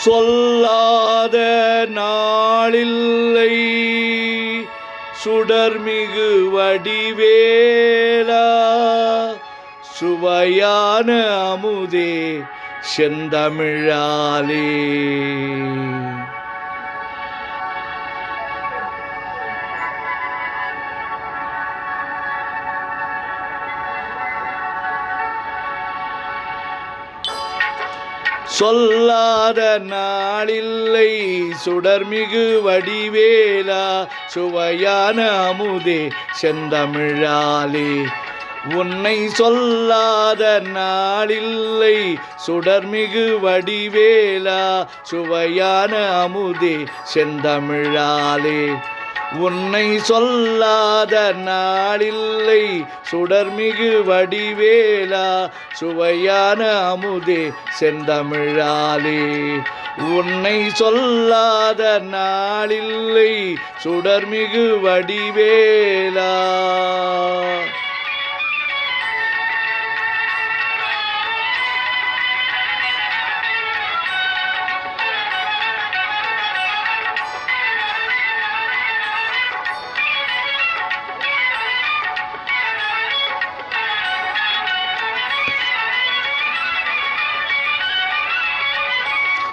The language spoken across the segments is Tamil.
சொல்லாத நாளில்லை சுடர்மிகு வடிவேலா, சுவையான அமுதே செந்தமிழாலே. சொல்லாத நாளில்லை சுடர்மிகு வடிவேலா, சுவையான அமுதே செந்தமிழாலே. உன்னை சொல்லாத நாளில்லை சுடர்மிகு வடிவேலா, சுவையான அமுதே செந்தமிழாலே. உன்னை சொல்லாத நாளில்லை சுடர்மிகு வடிவேலா, சுவையான அமுதே செந்தமிழாலே. உன்னை சொல்லாத நாளில்லை சுடர்மிகு வடிவேலா.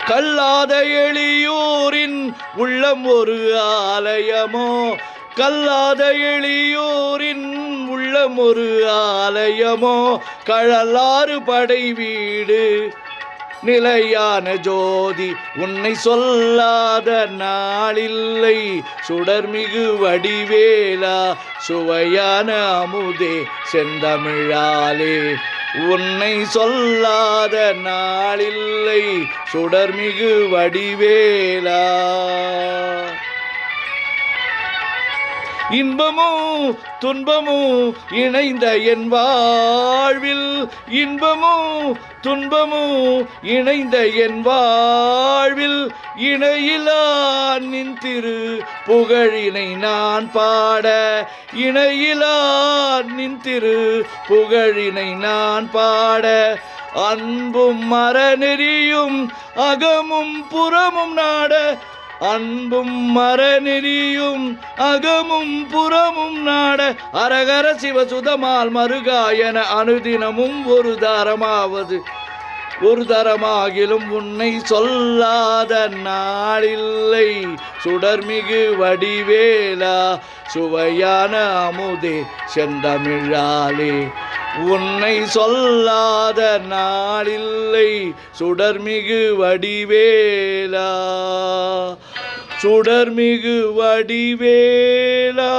கல்லாத எளியோரின் உள்ளம் ஒரு ஆலயமோ, கல்லாத எளியோரின் உள்ளம் ஒரு ஆலயமோ, கழலாறு படை வீடு நிலையான ஜோதி. உன்னை சொல்லாத நாளில்லை சுடர்மிகு வடிவேலா, சுவையான அமுதே செந்தமிழாலே. உன்னை சொல்லாத நாளில்லை சுடர்மிகு வடிவேலா. இன்பமும் துன்பமும் இணைந்த என் வாழ்வில், இன்பமும் துன்பமும் இணைந்த என் வாழ்வில், இணையிலா நின் திரு புகழினை நான் பாட, இணையிலா நின் திரு புகழினை நான் பாட. அன்பும் மரநெறியும் அகமும் புறமும் நாட, அன்பும் மரநெறியும் அகமும் புறமும் நாட. அரகர சிவசுதமால் மருகாயன அனுதினமும் ஒரு தரமாவது ஒரு தரமாகிலும் உன்னை சொல்லாத நாளில்லை சுடர்மிகு வடிவேலா, சுவையான அமுதே செந்தமிழாலே. உன்னை சொல்லாத நாளில்லை சுடர்மிகு வடிவேலா, சுடர்மிகு வடிவேலா.